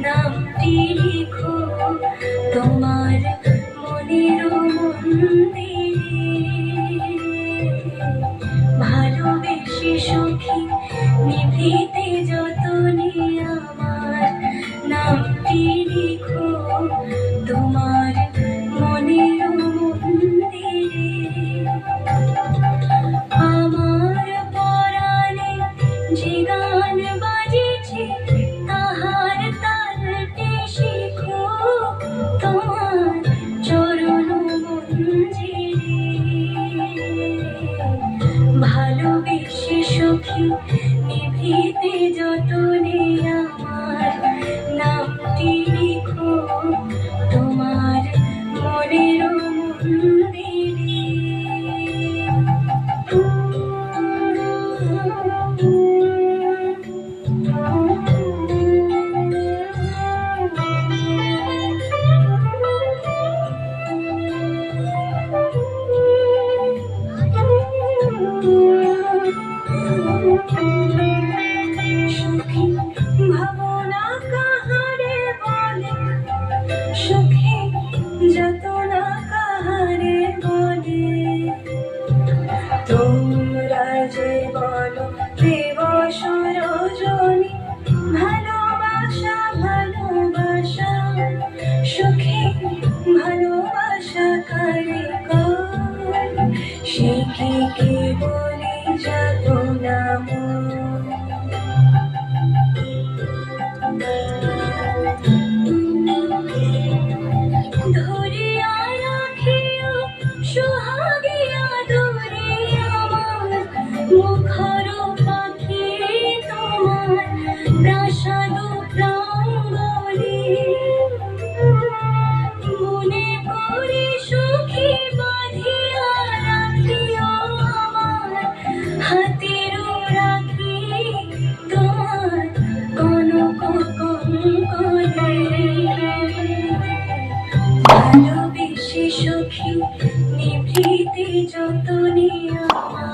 নামটি লিখো তোমার মনের মন্দিরে। ভালোবেসে সখী নিভৃতে যতনে আমার নামটি লিখো তোমার মনের মন্দিরে। আমার পরাণে যে গান বাজেছে তাহার তালটি শিখো তোমার চরণ মঞ্জিরে। ভালোবেসে সখী নিভৃতে যতনে আমার নামটি লিখো তোমার মনের মন্দিরে। সখী ভাবনা কাহারে বলে, সখী যাতনা কাহারে বলে। তোমরা যে বলো দিবস রজনী ভালোবাসা ভালোবাসা, সখী ভালোবাসা কারে কর সে কি বলি যাতনা মন। ধরিয়া রাখিও সোহাগিয়া দূরে আমার মুখর পাখি তোমার প্রাসাদ প্রাঙ্গণে। মনে করে সখী বাঁধিয়া রাখিও আমার হাতের রাখি তোমার কনক কঙ্কণে। ভালোবেসে সখী নিভৃতে যতনে আমার